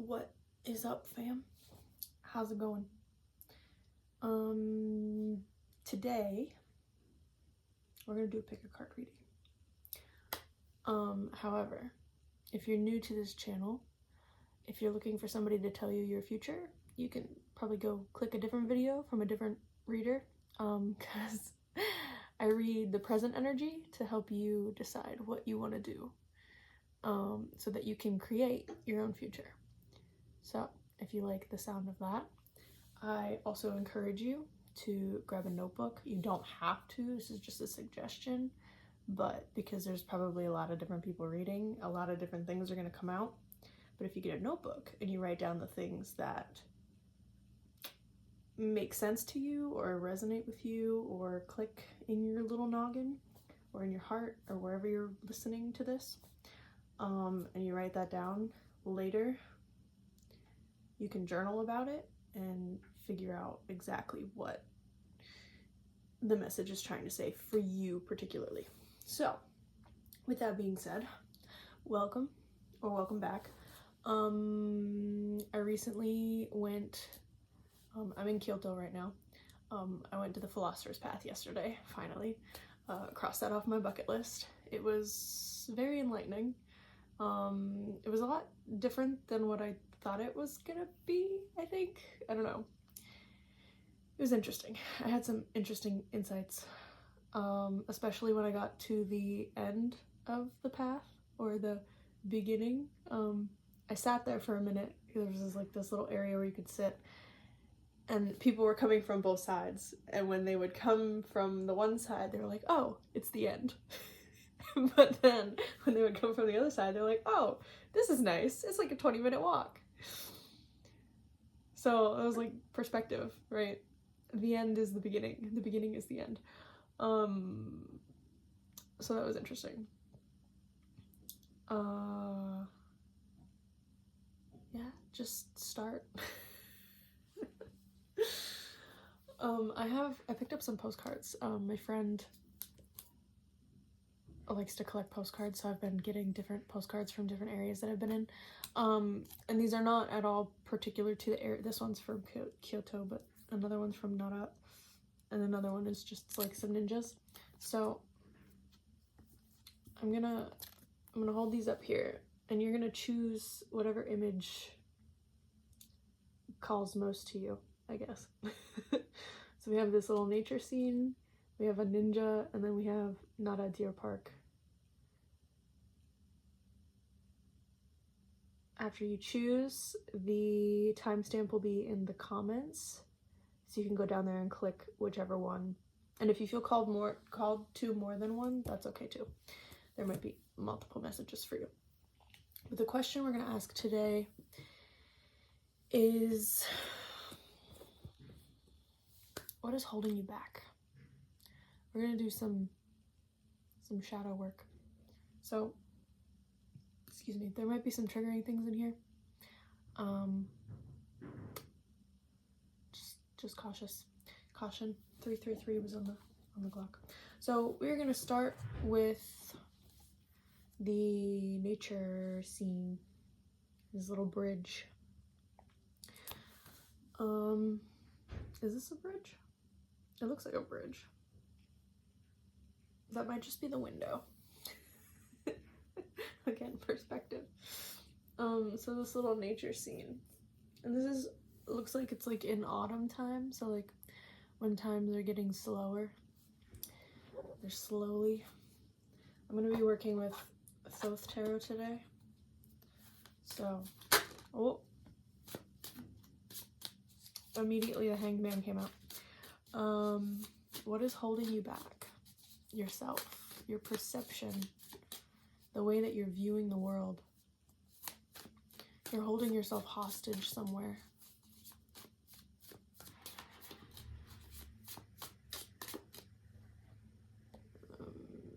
What is up, fam? How's it going? Today we're gonna do a pick a card reading. However, if you're new to this channel, if you're looking for somebody to tell you your future, you can probably go click a different video from a different reader, because I read the present energy to help you decide what you want to do, so that you can create your own future. So if you like the sound of that, I also encourage you to grab a notebook. You don't have to, this is just a suggestion, but because there's probably a lot of different people reading, a lot of different things are going to come out. But if you get a notebook and you write down the things that make sense to you or resonate with you or click in your little noggin or in your heart or wherever you're listening to this, and you write that down later, you can journal about it and figure out exactly what the message is trying to say for you particularly. So with that being said, welcome back. I recently went, I'm in Kyoto right now. I went to the Philosopher's Path yesterday, finally. Crossed that off my bucket list. It was very enlightening. It was a lot different than what I thought it was gonna be, I think. I don't know. It was interesting. I had some interesting insights, especially when I got to the end of the path, or the beginning. I sat there for a minute. There was this little area where you could sit, and people were coming from both sides, and when they would come from the one side, they were like, oh, it's the end. But then when they would come from the other side, they're like, oh, this is nice. It's like a 20-minute walk. So it was like perspective, right? The end is the beginning. The beginning is the end. So that was interesting. Yeah, just start. I picked up some postcards. My friend likes to collect postcards, so I've been getting different postcards from different areas that I've been in. And these are not at all particular to the area. This one's from Kyoto, but another one's from Nara, and another one is just like some ninjas. So I'm gonna hold these up here, and you're gonna choose whatever image calls most to you, I guess. So we have this little nature scene, we have a ninja, and then we have Nara Deer Park. After you choose, the timestamp will be in the comments, so you can go down there and click whichever one. And if you feel called to more than one, that's okay too. There might be multiple messages for you. But the question we're going to ask today is, what is holding you back? We're going to do some shadow work. So, excuse me, there might be some triggering things in here. Just cautious. Caution. 333 was on the clock. So we're gonna start with the nature scene. This little bridge. Is this a bridge? It looks like a bridge. That might just be the window. Again, perspective. So this little nature scene, and this looks like it's like in autumn time, so like when times are getting slower, they're slowly. I'm gonna be working with Thoth Tarot today. So, oh, immediately the Hanged Man came out. What is holding you back? Yourself, your perception, the way that you're viewing the world. You're holding yourself hostage somewhere.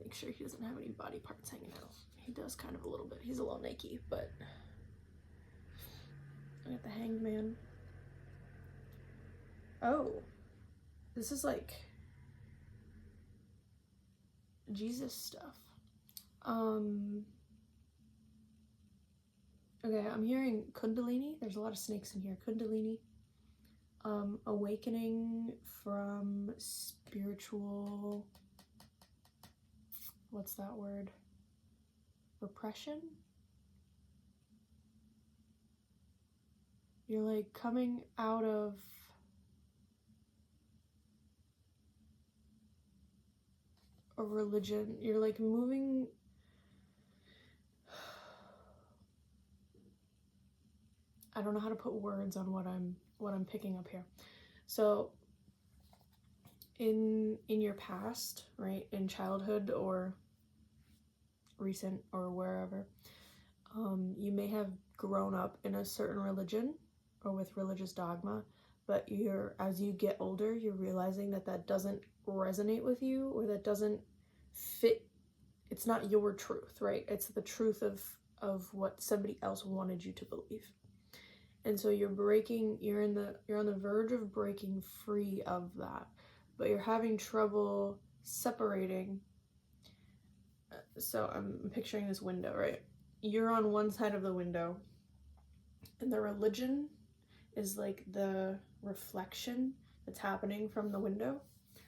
Make sure he doesn't have any body parts hanging out. He does kind of a little bit. He's a little naked, but I got the Hanged Man. Oh, this is like Jesus stuff. Okay, I'm hearing Kundalini. There's a lot of snakes in here. Kundalini. Awakening from spiritual, what's that word? Repression? You're like coming out of a religion. You're like moving. I don't know how to put words on what I'm picking up here. So in your past, right, in childhood or recent or wherever, you may have grown up in a certain religion or with religious dogma, but as you get older, you're realizing that doesn't resonate with you, or that doesn't fit. It's not your truth, right? It's the truth of what somebody else wanted you to believe. And so you're on the verge of breaking free of that, but you're having trouble separating. So I'm picturing this window, right? You're on one side of the window, and the religion is like the reflection that's happening from the window.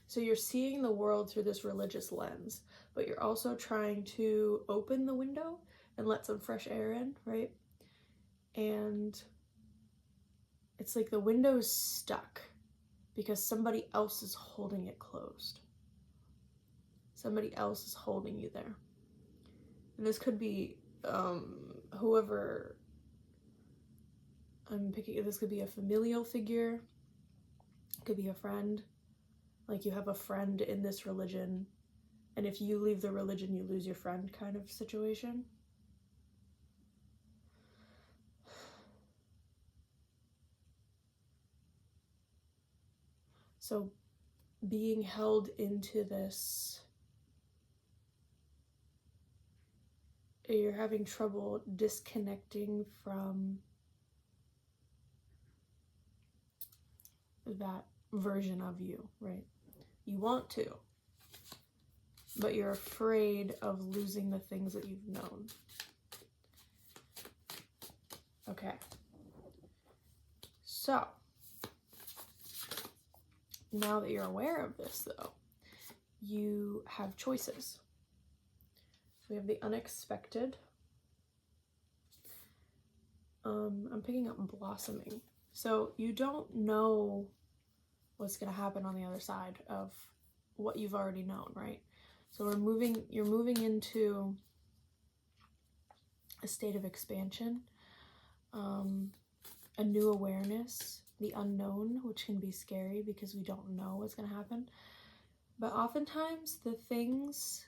So you're seeing the world through this religious lens, but you're also trying to open the window and let some fresh air in, right? And it's like the window's stuck because somebody else is holding it closed. Somebody else is holding you there. And this could be whoever I'm picking. This could be a familial figure. It could be a friend. Like you have a friend in this religion, and if you leave the religion, you lose your friend kind of situation. So being held into this, you're having trouble disconnecting from that version of you, right? You want to, but you're afraid of losing the things that you've known. Okay. So, now that you're aware of this, though, you have choices. So we have the unexpected. I'm picking up blossoming. So you don't know what's going to happen on the other side of what you've already known, right? So you're moving into a state of expansion, a new awareness, the unknown, which can be scary because we don't know what's going to happen. But oftentimes the things,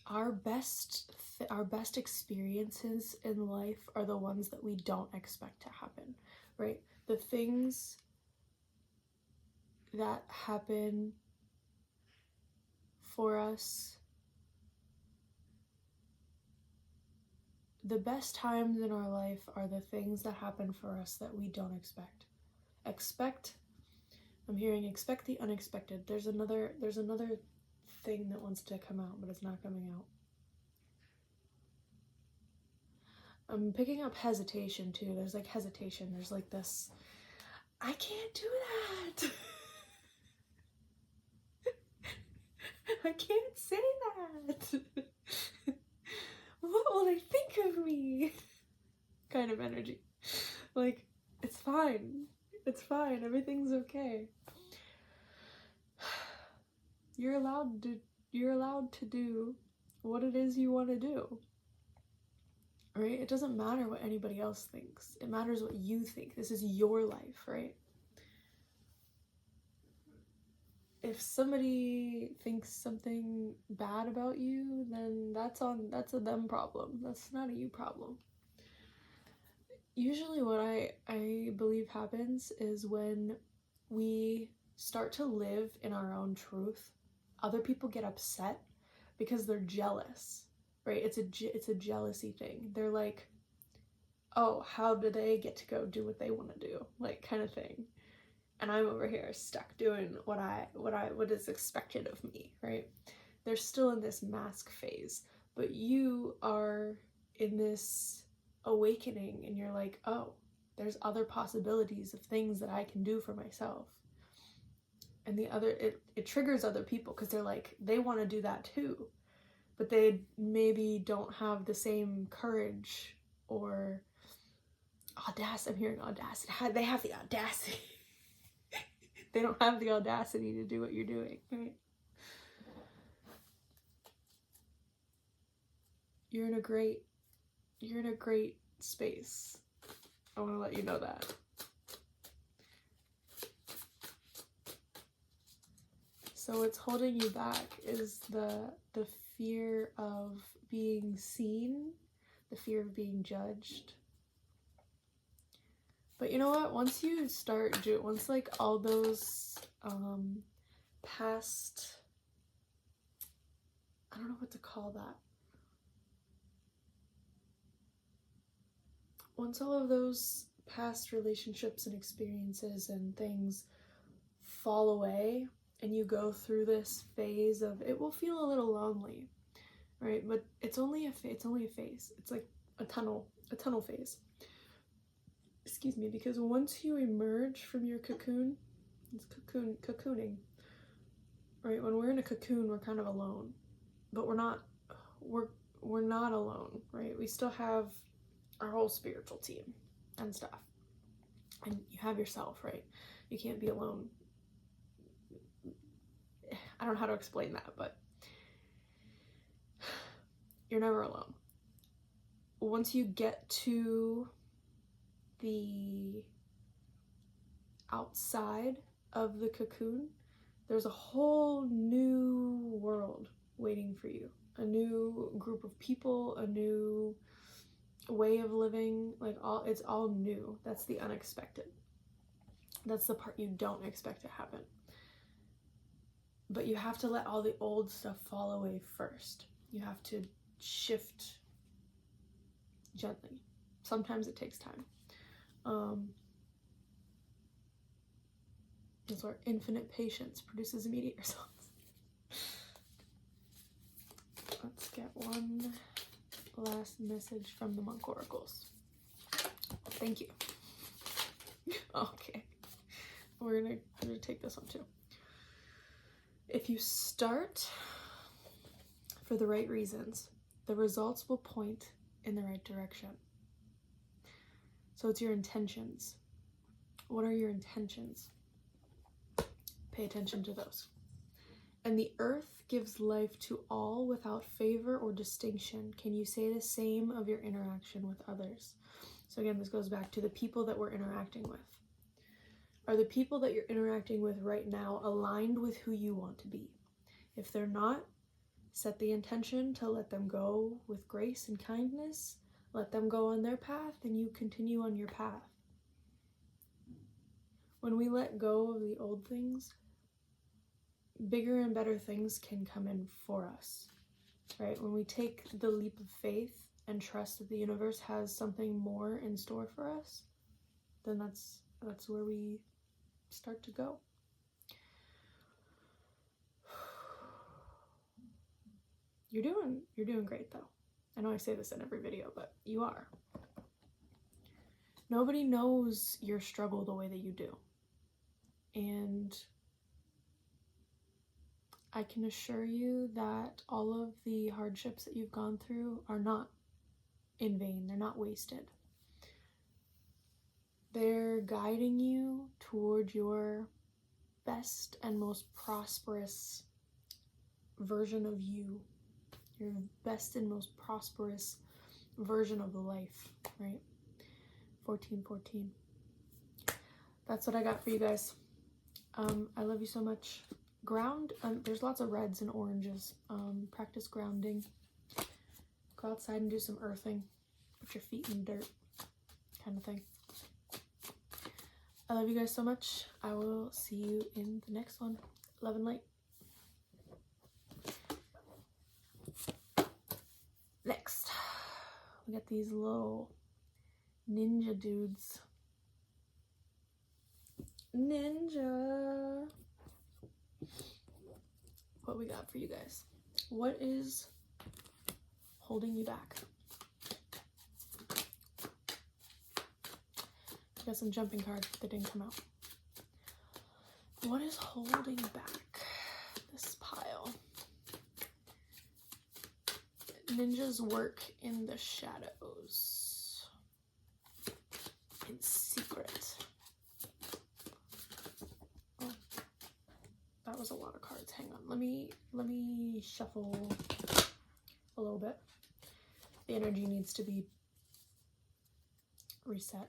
our best experiences in life are the ones that we don't expect to happen, right? The things that happen for us, the best times in our life are the things that happen for us that we don't expect. I'm hearing expect the unexpected. There's another thing that wants to come out, but it's not coming out. I'm picking up hesitation too. There's like hesitation. There's like this, I can't do that. I can't say that. What will they think of me? Kind of energy. Like, it's fine. It's fine. Everything's okay. You're allowed to do what it is you want to do. Right? It doesn't matter what anybody else thinks. It matters what you think. This is your life, right? If somebody thinks something bad about you, then that's a them problem. That's not a you problem. Usually what I believe happens is when we start to live in our own truth, other people get upset because they're jealous, right? It's a jealousy thing. They're like, oh, how do they get to go do what they want to do? Like, kind of thing. And I'm over here stuck doing what is expected of me, right? They're still in this mask phase, but you are in this awakening, and you're like, oh, there's other possibilities of things that I can do for myself. And it triggers other people, because they're like, they want to do that too, but they maybe don't have the same courage or audacity. I'm hearing audacity. They have the audacity. They don't have the audacity to do what you're doing, right? You're in a great space. I want to let you know that. So what's holding you back is the fear of being seen, the fear of being judged. But you know what? Once you start once like all those past, I don't know what to call that. Once all of those past relationships and experiences and things fall away, and you go through this phase of, it will feel a little lonely, right? But it's only a phase. It's like a tunnel phase. Excuse me, because once you emerge from your cocoon, it's cocooning, right? When we're in a cocoon, we're kind of alone, but we're not alone, right? We still have our whole spiritual team and stuff, and you have yourself, right? You can't be alone. I don't know how to explain that, but you're never alone. Once you get to the outside of the cocoon, there's a whole new world waiting for you. A new group of people, a new way of living, like it's all new. That's the unexpected. That's the part you don't expect to happen. But you have to let all the old stuff fall away first. You have to shift gently. Sometimes it takes time. That's where infinite patience produces immediate results. Let's get one last message from the monk oracles. Thank you. Okay. We're gonna take this one too. If you start for the right reasons, the results will point in the right direction. So it's your intentions. What are your intentions? Pay attention to those. And the earth gives life to all without favor or distinction. Can you say the same of your interaction with others? So again, this goes back to the people that we're interacting with. Are the people that you're interacting with right now aligned with who you want to be? If they're not, set the intention to let them go with grace and kindness. Let them go on their path, and you continue on your path. When we let go of the old things, bigger and better things can come in for us, right? When we take the leap of faith and trust that the universe has something more in store for us, then that's where we start to go. You're doing great though. I know I say this in every video, but you are. Nobody knows your struggle the way that you do. And I can assure you that all of the hardships that you've gone through are not in vain. They're not wasted. They're guiding you toward your best and most prosperous version of you. Your best and most prosperous version of life, right? 1414. That's what I got for you guys. I love you so much. Ground, there's lots of reds and oranges. Practice grounding. Go outside and do some earthing. Put your feet in dirt, kind of thing. I love you guys so much. I will see you in the next one. Love and light. Next, we got these little ninja dudes. Ninja. What we got for you guys? What is holding you back? got some jumping cards, but they didn't come out. What is holding back this pile? Ninjas work in the shadows. In secret. Oh, that was a lot of cards. Hang on. Let me shuffle a little bit. The energy needs to be reset.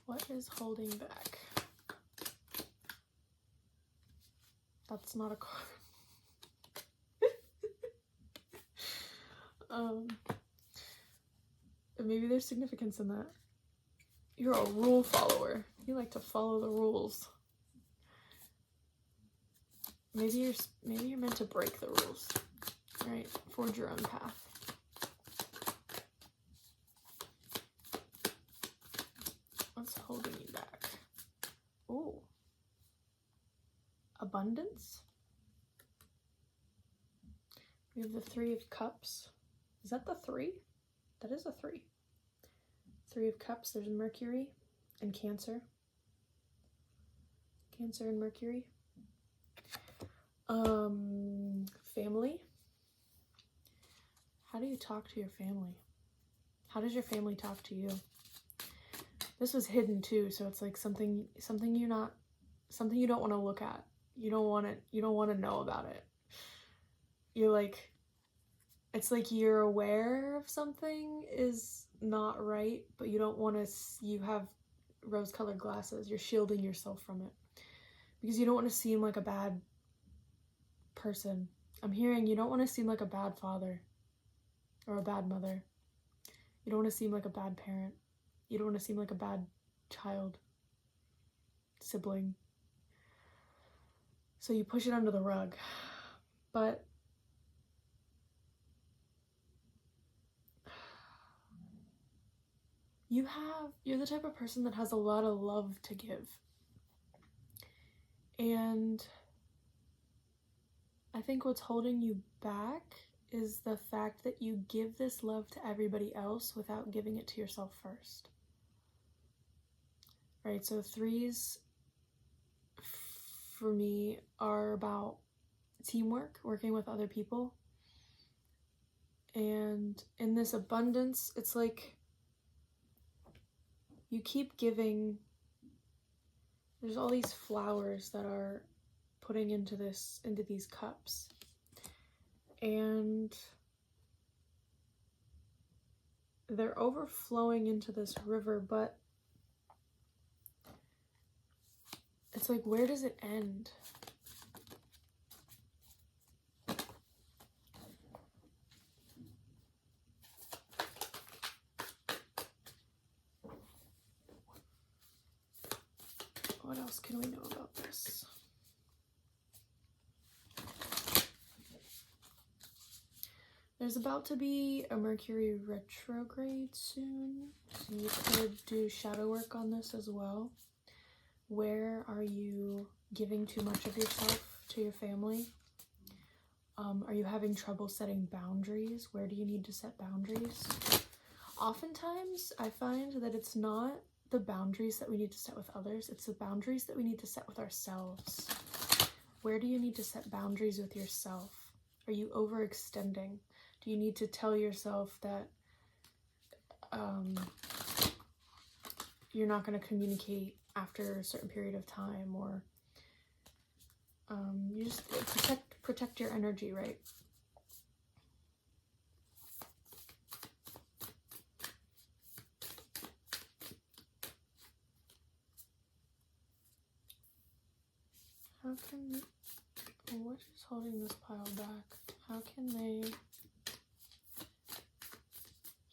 What is holding back? That's not a card. Maybe there's significance in that. You're a rule follower. You like to follow the rules. Maybe you're meant to break the rules, right? Forge your own path. What's holding you back? Oh, abundance. We have the Three of Cups. Is that the 3? That is a 3. 3 of Cups. There's Mercury and Cancer. Cancer and Mercury. Family. How do you talk to your family? How does your family talk to you? This was hidden too, so it's like something you don't want to look at. You don't want to know about it. You're like, it's like you're aware of something is not right, but you don't want to. You have rose-colored glasses. You're shielding yourself from it because you don't want to seem like a bad person. I'm hearing you don't want to seem like a bad father or a bad mother. You don't want to seem like a bad parent. You don't want to seem like a bad child, sibling. So you push it under the rug. But you're the type of person that has a lot of love to give. And I think what's holding you back is the fact that you give this love to everybody else without giving it to yourself first. Right, so 3s for me are about teamwork, working with other people. And in this abundance, it's like you keep giving. There's all these flowers that are putting into these cups. And they're overflowing into this river, but it's like, where does it end? What else can we know about this? There's about to be a Mercury retrograde soon, so you could do shadow work on this as well. Where are you giving too much of yourself to your family? Are you having trouble setting boundaries? Where do you need to set boundaries? Oftentimes, I find that it's not the boundaries that we need to set with others, it's the boundaries that we need to set with ourselves. Where do you need to set boundaries with yourself? Are you overextending? Do you need to tell yourself that you're not going to communicate after a certain period of time, or you just protect your energy, right? What is holding this pile back? How can they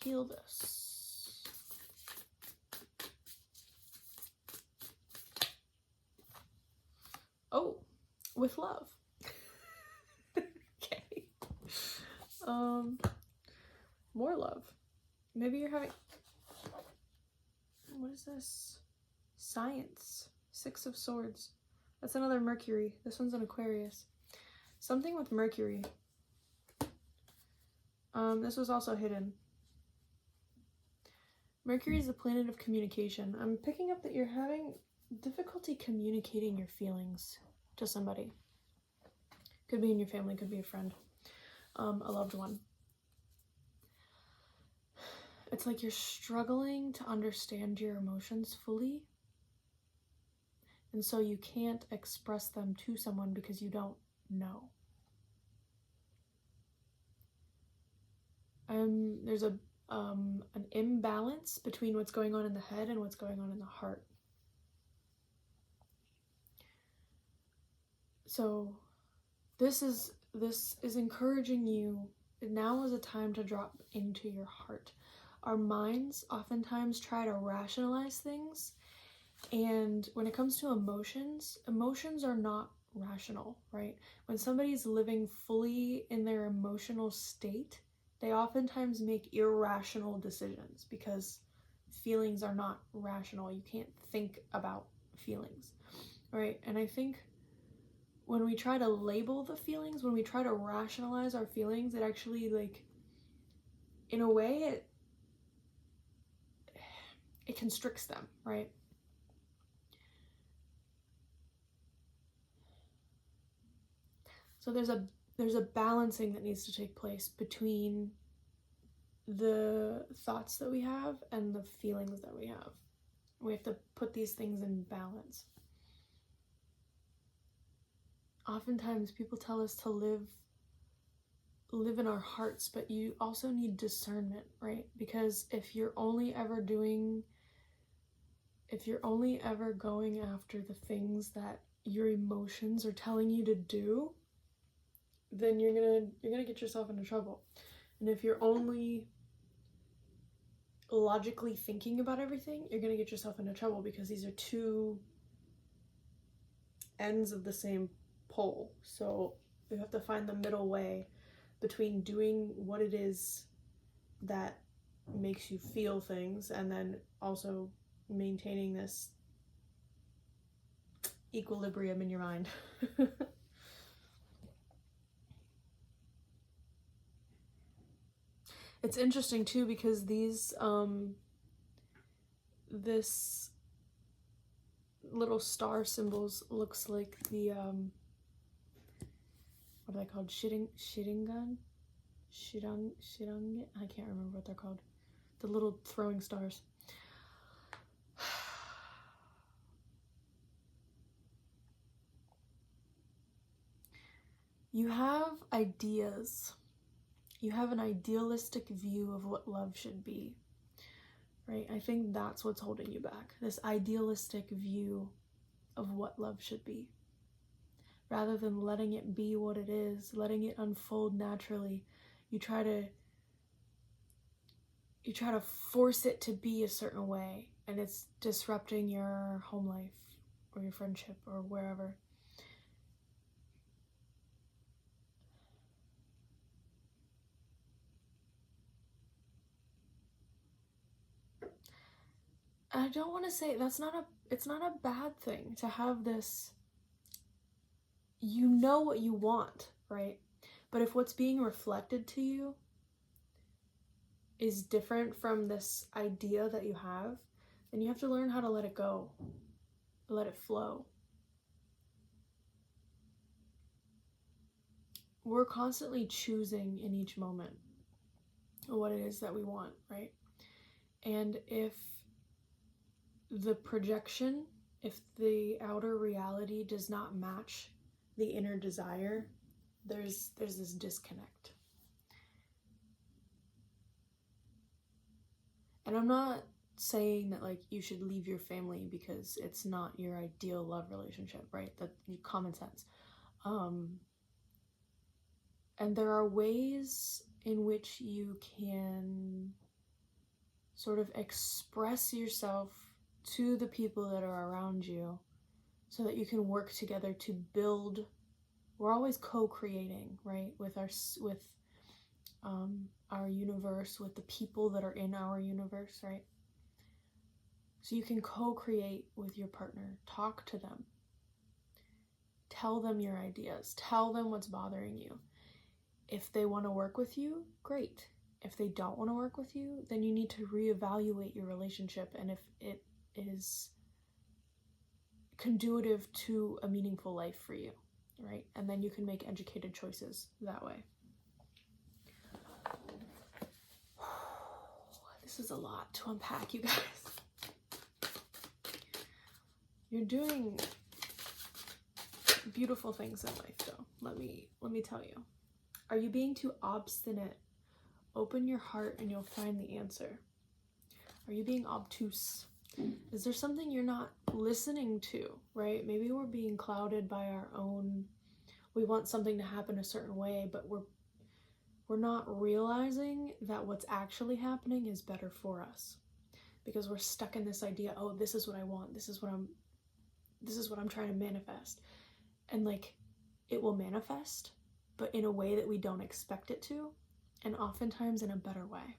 heal this? Oh, with love. Okay. More love. Maybe you're having, what is this? Science. 6 of Swords. That's another Mercury. This one's an Aquarius. Something with Mercury. This was also hidden. Mercury is the planet of communication. I'm picking up that you're having difficulty communicating your feelings to somebody. Could be in your family, could be a friend, a loved one. It's like you're struggling to understand your emotions fully. And so you can't express them to someone because you don't know. There's an imbalance between what's going on in the head and what's going on in the heart. So this is encouraging you. Now is a time to drop into your heart. Our minds oftentimes try to rationalize things, and when it comes to emotions, emotions are not rational, right? When somebody's living fully in their emotional state, they oftentimes make irrational decisions because feelings are not rational. You can't think about feelings, right? And I think when we try to label the feelings, when we try to rationalize our feelings, it actually, like, in a way, it constricts them, right? So there's a balancing that needs to take place between the thoughts that we have and the feelings that we have. We have to put these things in balance. Oftentimes people tell us to live in our hearts, but you also need discernment, right? Because if you're only ever going after the things that your emotions are telling you to do, then you're gonna get yourself into trouble. And if you're only logically thinking about everything, you're gonna get yourself into trouble, because these are two ends of the same pole. So you have to find the middle way between doing what it is that makes you feel things and then also maintaining this equilibrium in your mind. It's interesting too, because these this little star symbols looks like the what are they called? Shittingan? I can't remember what they're called. The little throwing stars. You have ideas. You have an idealistic view of what love should be, right? I think that's what's holding you back. This idealistic view of what love should be. Rather than letting it be what it is, letting it unfold naturally, you try to force it to be a certain way, and it's disrupting your home life or your friendship or wherever. I don't want to say it's not a bad thing to have this. You know what you want, right? But if what's being reflected to you is different from this idea that you have, then you have to learn how to let it go, let it flow. We're constantly choosing in each moment what it is that we want, right? And if the projection, if the outer reality does not match the inner desire, there's this disconnect. And I'm not saying that, like, you should leave your family because it's not your ideal love relationship, right? That common sense. And there are ways in which you can sort of express yourself to the people that are around you so that you can work together to build. We're always co-creating, right? With our universe, with the people that are in our universe, right? So you can co-create with your partner, talk to them, tell them your ideas. Tell them what's bothering you. If they want to work with you, great. If they don't want to work with you, then you need to reevaluate your relationship, and if it is conducive to a meaningful life for you, right? And then you can make educated choices that way. This is a lot to unpack, you guys. You're doing beautiful things in life, though. Let me tell you. Are you being too obstinate? Open your heart and you'll find the answer. Are you being obtuse? Is there something you're not listening to, right? Maybe we're being clouded by our own, we want something to happen a certain way, but we're not realizing that what's actually happening is better for us, because we're stuck in this idea, oh, this is what I want, this is what I'm trying to manifest. And like, it will manifest, but in a way that we don't expect it to, and oftentimes in a better way.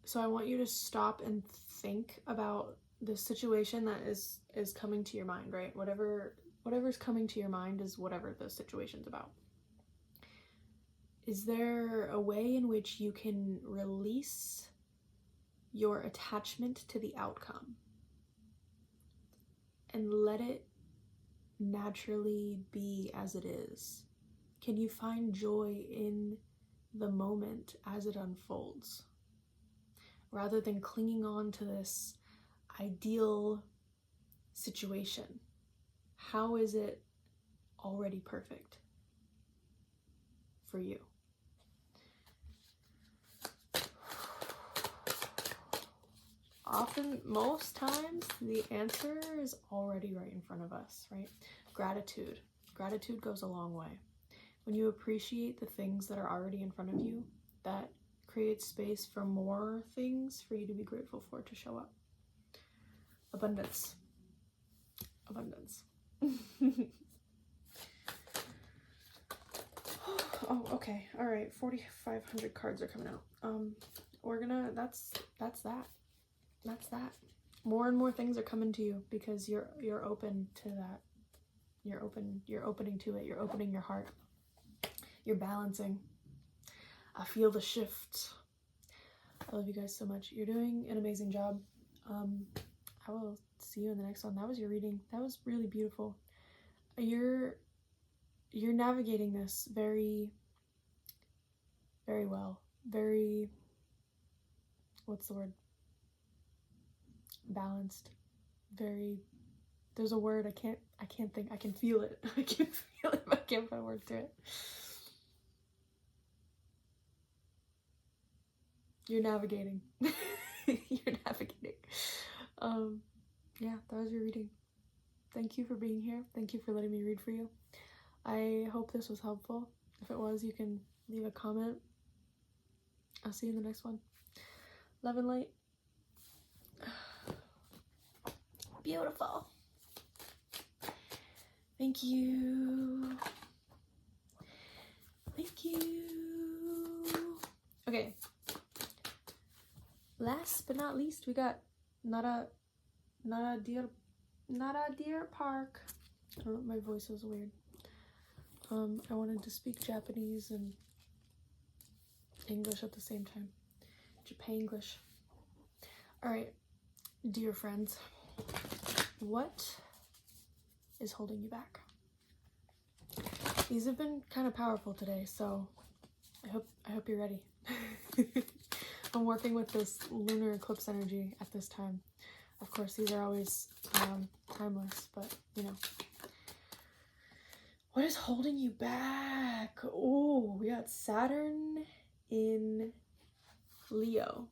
So I want you to stop and think about the situation that is coming to your mind, right? Whatever's coming to your mind is whatever the situation's about. Is there a way in which you can release your attachment to the outcome and let it naturally be as it is? Can you find joy in the moment as it unfolds, rather than clinging on to this ideal situation? How is it already perfect for you? Often, most times, the answer is already right in front of us, right? Gratitude. Gratitude goes a long way. When you appreciate the things that are already in front of you, that creates space for more things for you to be grateful for to show up. Abundance. Abundance. Oh, okay. All right. 4,500 cards are coming out. We're gonna, that's that. That's that. More and more things are coming to you because you're open to that. You're opening to it. You're opening your heart. You're balancing. I feel the shift. I love you guys so much. You're doing an amazing job. I will see you in the next one. That was your reading. That was really beautiful. You're navigating this very, very well. Very, what's the word? Balanced. Very, there's a word I can't think. I can feel it. I can feel it, but I can't put a word to it. You're navigating. You're navigating. Yeah, that was your reading. Thank you for being here. Thank you for letting me read for you. I hope this was helpful. If it was, you can leave a comment. I'll see you in the next one. Love and light. Beautiful. Thank you. Thank you. Okay. Last but not least, we got Nara Deer Park. Oh, my voice was weird. I wanted to speak Japanese and English at the same time. Japanglish. Alright, dear friends, what is holding you back? These have been kind of powerful today, so I hope you're ready. I'm working with this lunar eclipse energy at this time. Of course, these are always timeless, but you know. What is holding you back? Oh, we got Saturn in Leo.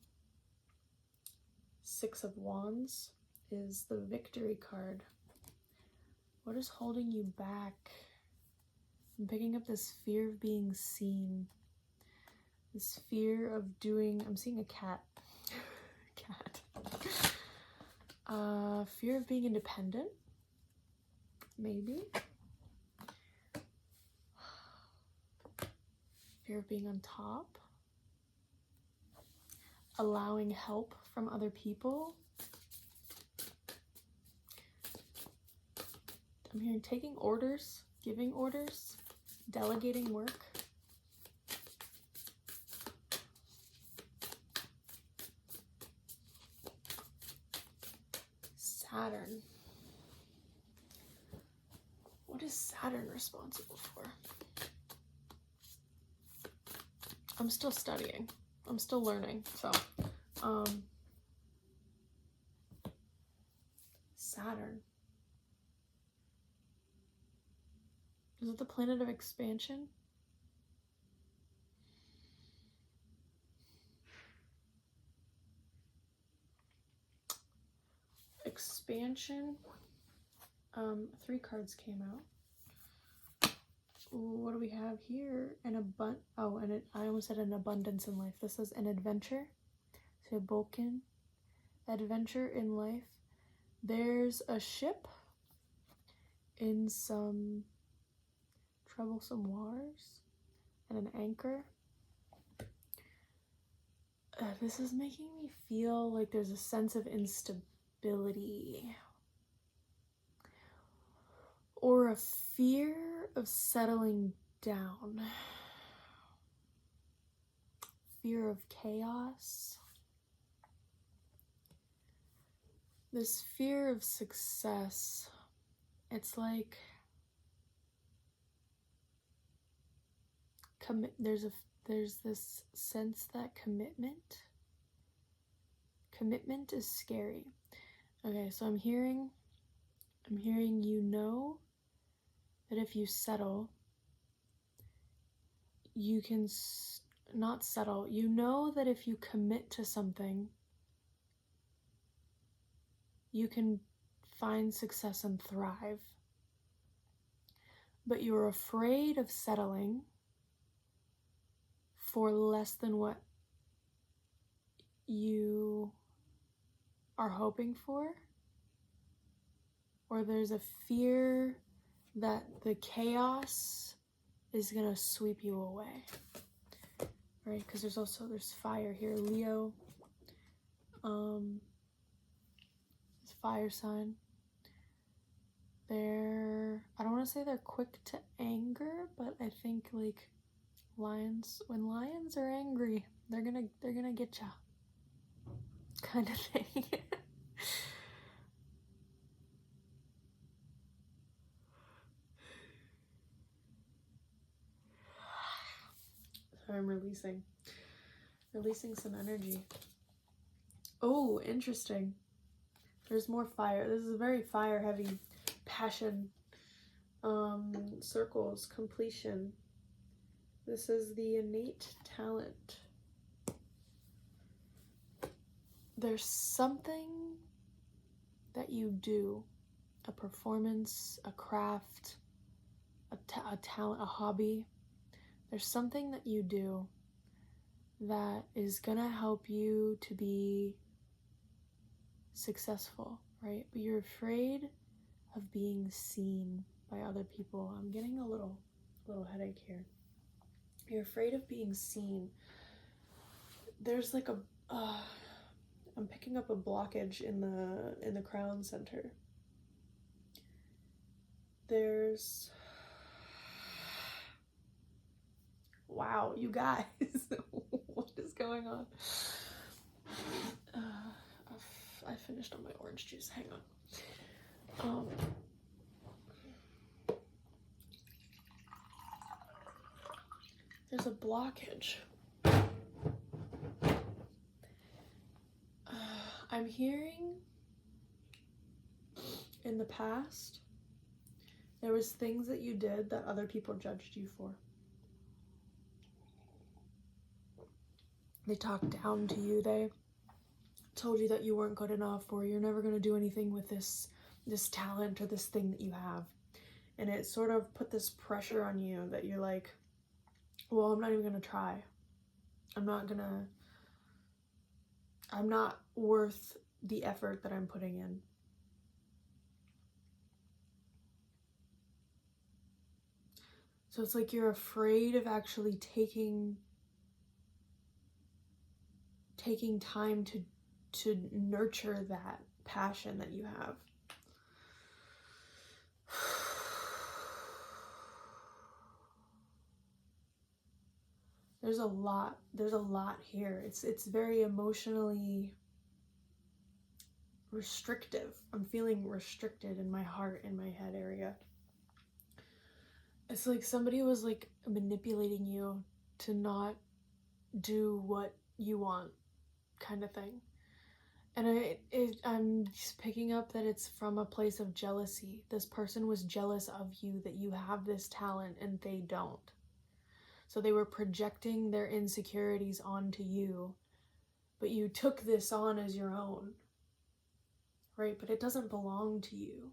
6 of Wands is the victory card. What is holding you back? I'm picking up this fear of being seen. This fear of doing, I'm seeing a cat. Cat. Fear of being independent. Maybe. Fear of being on top. Allowing help from other people. I'm hearing taking orders, giving orders, delegating work. Saturn. What is Saturn responsible for? I'm still studying. I'm still learning. So, Saturn. Is it the planet of expansion? Expansion. 3 cards came out. What do we have here? I almost said an abundance in life. This is an adventure. So Vulcan. Adventure in life. There's a ship in some troublesome waters and an anchor. This is making me feel like there's a sense of instability or a fear of settling down, fear of chaos, this fear of success. It's like there's this sense that commitment is scary. Okay, so I'm hearing that if you settle, you can not settle. You know that if you commit to something, you can find success and thrive. But you're afraid of settling for less than what you are hoping for, or there's a fear that the chaos is gonna sweep you away, right? Because there's fire here. Leo, it's fire sign. I don't want to say they're quick to anger, but I think like when lions are angry, they're gonna get ya, kind of thing. So I'm releasing some energy. Oh, interesting. There's more fire. This is a very fire heavy passion. Circles, completion. This is the innate talent. There's something that you do, a performance, a craft, a talent, a hobby. There's something that you do that is gonna help you to be successful, right? But you're afraid of being seen by other people. I'm getting a little headache here. You're afraid of being seen. There's like I'm picking up a blockage in the crown center. Wow, you guys, what is going on? I finished on my orange juice. Hang on. There's a blockage. I'm hearing in the past there was things that you did that other people judged you for. They talked down to you. They told you that you weren't good enough, or you're never going to do anything with this talent or this thing that you have. And it sort of put this pressure on you that you're like, well, I'm not even going to try. I'm not worth the effort that I'm putting in. So it's like you're afraid of actually taking time to nurture that passion that you have. There's a lot here. It's very emotionally restrictive. I'm feeling restricted in my heart, in my head area. It's like somebody was like manipulating you to not do what you want, kind of thing. And I'm just picking up that it's from a place of jealousy. This person was jealous of you, that you have this talent and they don't. So they were projecting their insecurities onto you, but you took this on as your own, right? But it doesn't belong to you.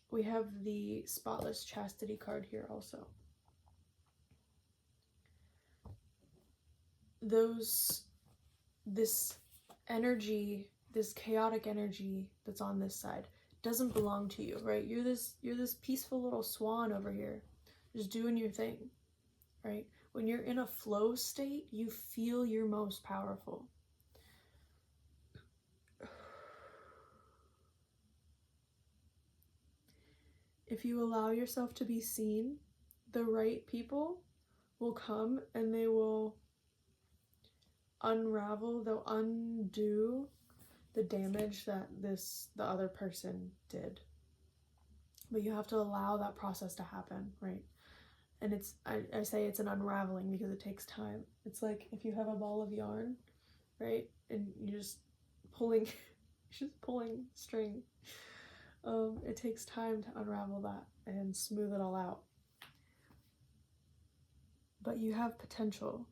We have the Spotless Chastity card here also. This energy, this chaotic energy that's on this side doesn't belong to you, right? You're this peaceful little swan over here, just doing your thing, right? When you're in a flow state, you feel your most powerful. If you allow yourself to be seen, the right people will come and they will unravel, they'll undo the damage that the other person did. But you have to allow that process to happen, right? And I say it's an unraveling because it takes time. It's like if you have a ball of yarn, right? And you're just pulling string. It takes time to unravel that and smooth it all out. But you have potential.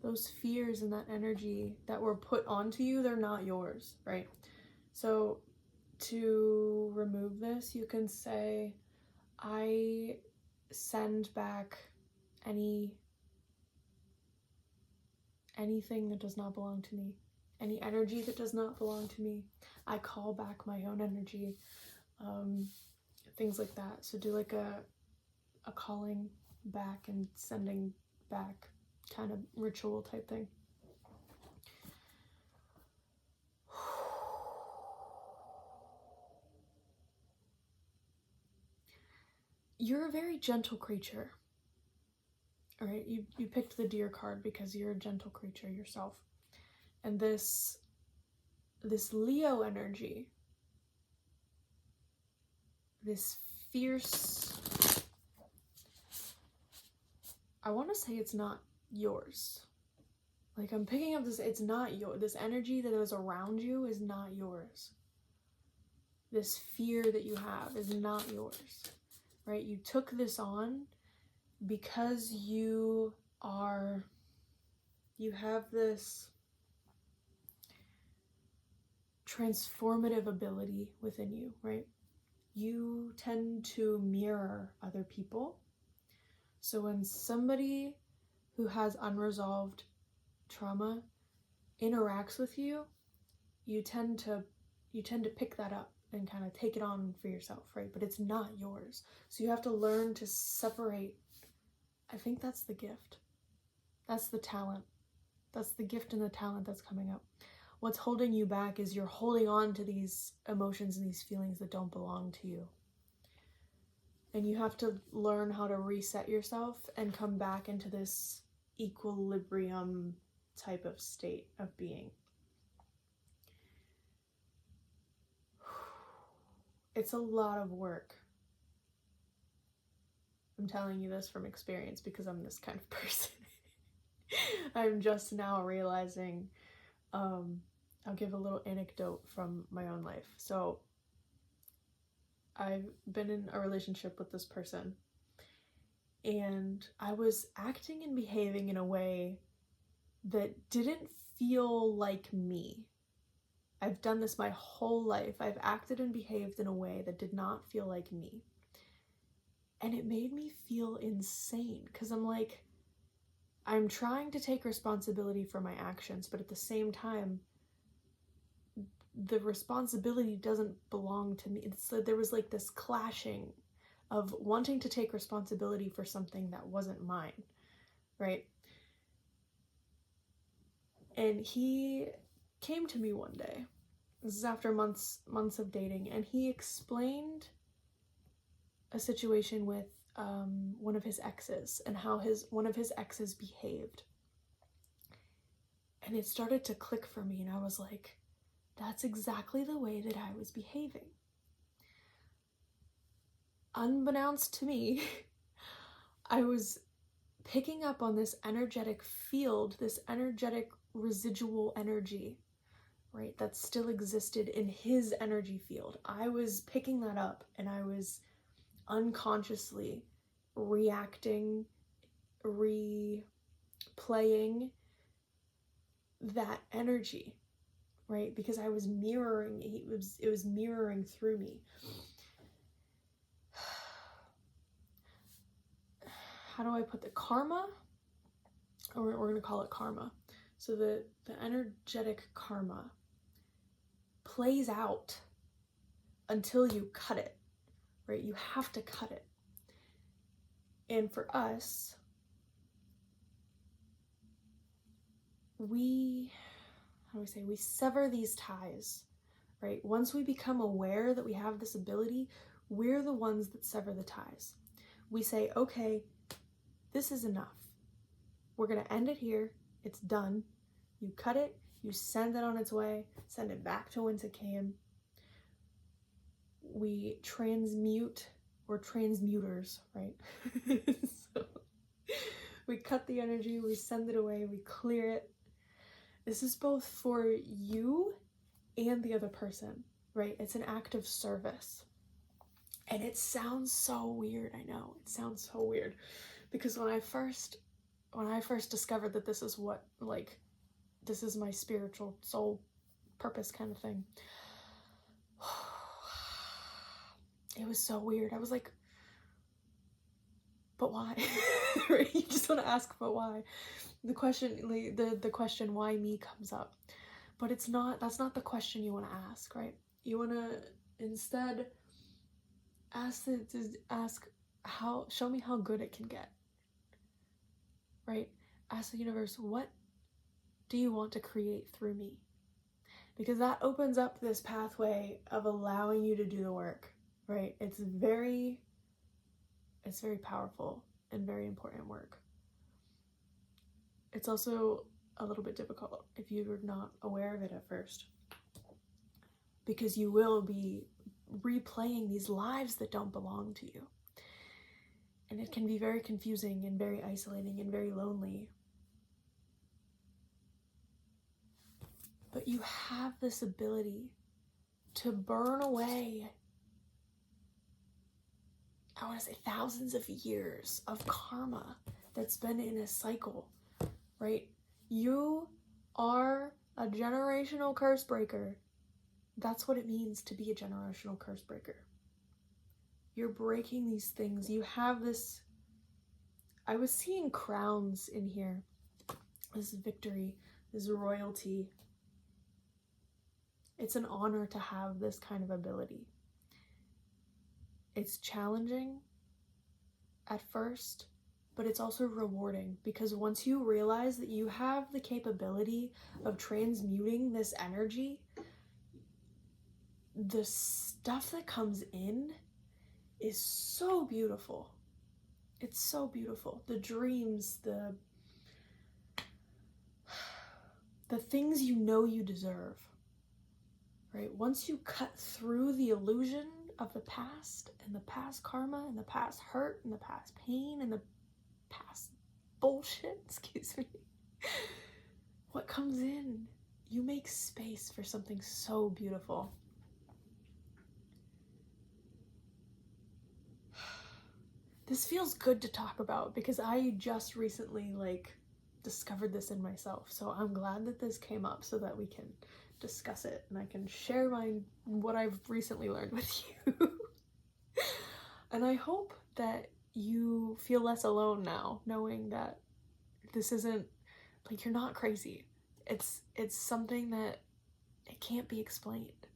Those fears and that energy that were put onto you, they're not yours, right? So to remove this, you can say, I send back anything that does not belong to me, any energy that does not belong to me. I call back my own energy, things like that. So do like a calling back and sending back kind of ritual type thing. You're a very gentle creature. All right, you picked the deer card because you're a gentle creature yourself. And this Leo energy, this fierce, I want to say it's not yours. Like I'm picking up this, it's not this energy that is around you is not yours. This fear that you have is not yours, right? You took this on because you have this transformative ability within you, right? You tend to mirror other people. So when somebody who has unresolved trauma interacts with you, you tend to pick that up and kind of take it on for yourself, right? But it's not yours. So you have to learn to separate. I think that's the gift. That's the talent. That's the gift and the talent that's coming up. What's holding you back is you're holding on to these emotions and these feelings that don't belong to you. And you have to learn how to reset yourself and come back into this equilibrium type of state of being. It's a lot of work. I'm telling you this from experience because I'm this kind of person. I'm just now realizing, I'll give a little anecdote from my own life. So I've been in a relationship with this person and I was acting and behaving in a way that didn't feel like me. I've done this my whole life. I've acted and behaved in a way that did not feel like me. And it made me feel insane because I'm like, I'm trying to take responsibility for my actions, but at the same time, the responsibility doesn't belong to me. So there was like this clashing of wanting to take responsibility for something that wasn't mine, right? And he came to me one day This is after months of dating, and he explained a situation with one of his exes and how one of his exes behaved. And it started to click for me, and I was like, that's exactly the way that I was behaving. Unbeknownst to me, I was picking up on this energetic field, this energetic residual energy, right, that still existed in his energy field. I was picking that up, and I was unconsciously reacting, replaying that energy, right? Because I was mirroring, it was mirroring through me. How do I put the karma? Or we're going to call it karma. So the energetic karma plays out until you cut it, right? You have to cut it. And for us, we sever these ties, right? Once we become aware that we have this ability, we're the ones that sever the ties. We say, okay, this is enough. We're going to end it here. It's done. You cut it, you send it on its way, send it back to whence it came. We transmute, we're transmuters, right? So we cut the energy, we send it away, we clear it. This is both for you and the other person, right? It's an act of service. And it sounds so weird, I know. It sounds so weird. Because when I first discovered that this is what, like, this is my spiritual soul purpose kind of thing, it was so weird. I was like, but why? Right? You just want to ask, but why? The question, like, the question why me comes up. But that's not the question you want to ask, right? You want to instead ask show me how good it can get. Right? Ask the universe, what do you want to create through me? Because that opens up this pathway of allowing you to do the work, right? It's very powerful and very important work. It's also a little bit difficult if you're not aware of it at first, because you will be replaying these lives that don't belong to you. And it can be very confusing and very isolating and very lonely. But you have this ability to burn away, I want to say, thousands of years of karma that's been in a cycle, right? You are a generational curse breaker. That's what it means to be a generational curse breaker. You're breaking these things. You have this, I was seeing crowns in here. This is victory, this is royalty. It's an honor to have this kind of ability. It's challenging at first, but it's also rewarding, because once you realize that you have the capability of transmuting this energy, the stuff that comes in is so beautiful. It's so beautiful. The dreams, the things you know you deserve, right? Once you cut through the illusion of the past and the past karma and the past hurt and the past pain and the past bullshit, excuse me, what comes in? You make space for something so beautiful. This feels good to talk about because I just recently discovered this in myself. So I'm glad that this came up so that we can discuss it and I can share what I've recently learned with you. And I hope that you feel less alone now, knowing that this isn't, you're not crazy. It's something that it can't be explained,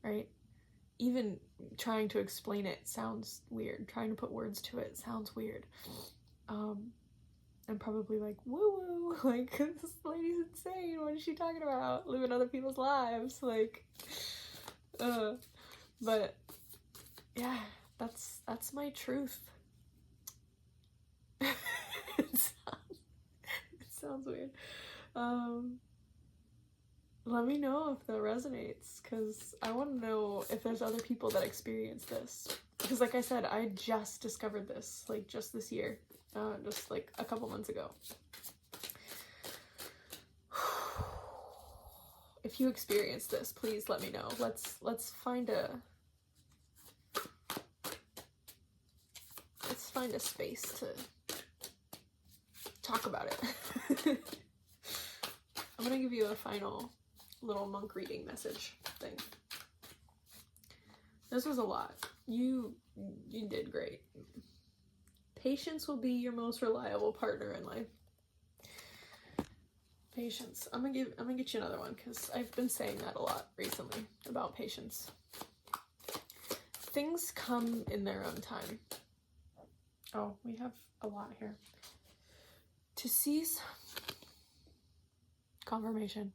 right? Even trying to explain it sounds weird. Trying to put words to it sounds weird. and probably like, woo-woo, like, this lady's insane, what is she talking about? Living other people's lives, like, but yeah, that's my truth. It sounds weird. Let me know if that resonates, because I want to know if there's other people that experience this. Because like I said, I just discovered this, like, just this year, just like a couple months ago. If you experience this, please let me know. Let's find a space to talk about it. I'm gonna give you a final little monk reading message thing. This was a lot. You did great. Patience will be your most reliable partner in life. Patience. I'm gonna get you another one, because I've been saying that a lot recently about patience. Things come in their own time. Oh, we have a lot here. To seize confirmation.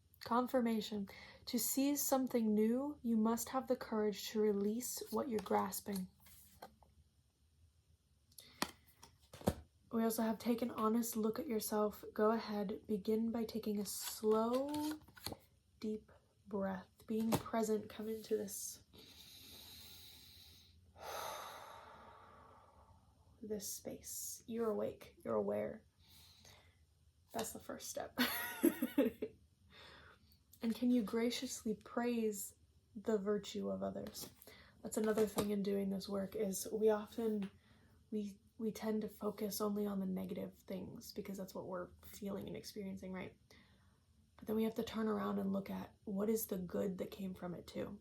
To seize something new, you must have the courage to release what you're grasping. We also have take an honest look at yourself. Go ahead, begin by taking a slow, deep breath. Being present, come into this space. You're awake, you're aware. That's the first step. And can you graciously praise the virtue of others? That's another thing in doing this work, is we tend to focus only on the negative things because that's what we're feeling and experiencing, right? But then we have to turn around and look at what is the good that came from it too.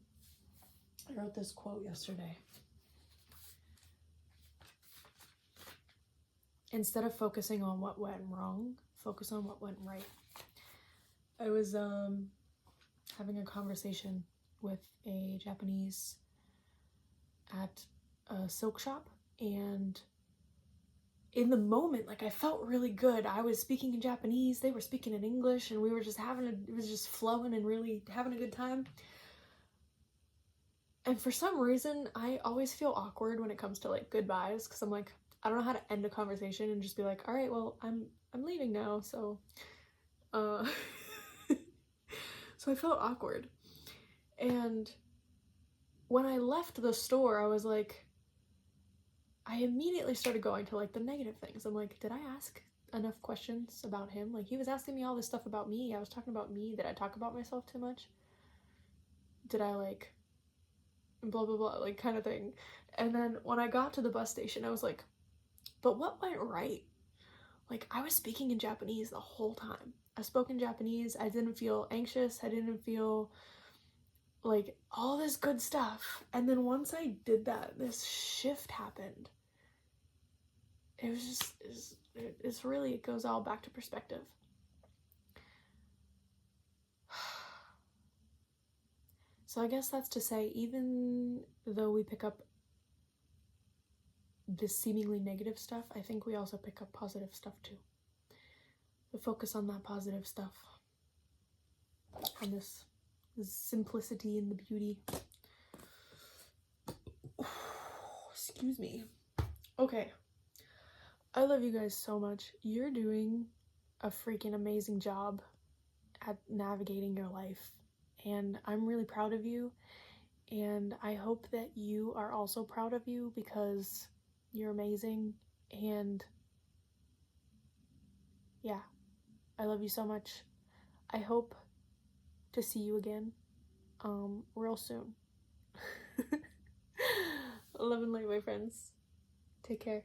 I wrote this quote yesterday. Instead of focusing on what went wrong, focus on what went right. I was having a conversation with a Japanese at a silk shop, and in the moment, like, I felt really good. I was speaking in Japanese, they were speaking in English, and we were just it was just flowing and really having a good time. And for some reason, I always feel awkward when it comes to, like, goodbyes, because I'm like, I don't know how to end a conversation and just be like, all right, well, I'm leaving now, so so I felt awkward. And when I left the store, I was like, I immediately started going to, like, the negative things. I'm like, did I ask enough questions about him? Like, he was asking me all this stuff about me. I was talking about me. Did I talk about myself too much? Did I, like, blah, blah, blah, like, kind of thing. And then when I got to the bus station, I was like, but what went right? Like, I was speaking in Japanese the whole time. I spoke in Japanese. I didn't feel anxious. I didn't feel, like, all this good stuff. And then once I did that, this shift happened. It was just, it's really, it goes all back to perspective. So I guess that's to say, even though we pick up this seemingly negative stuff, I think we also pick up positive stuff too. So focus on that positive stuff, on this simplicity and the beauty. Excuse me. Okay. I love you guys so much. You're doing a freaking amazing job at navigating your life, and I'm really proud of you, and I hope that you are also proud of you, because you're amazing. And yeah, I love you so much. I hope to see you again real soon. Love and light, my friends. Take care.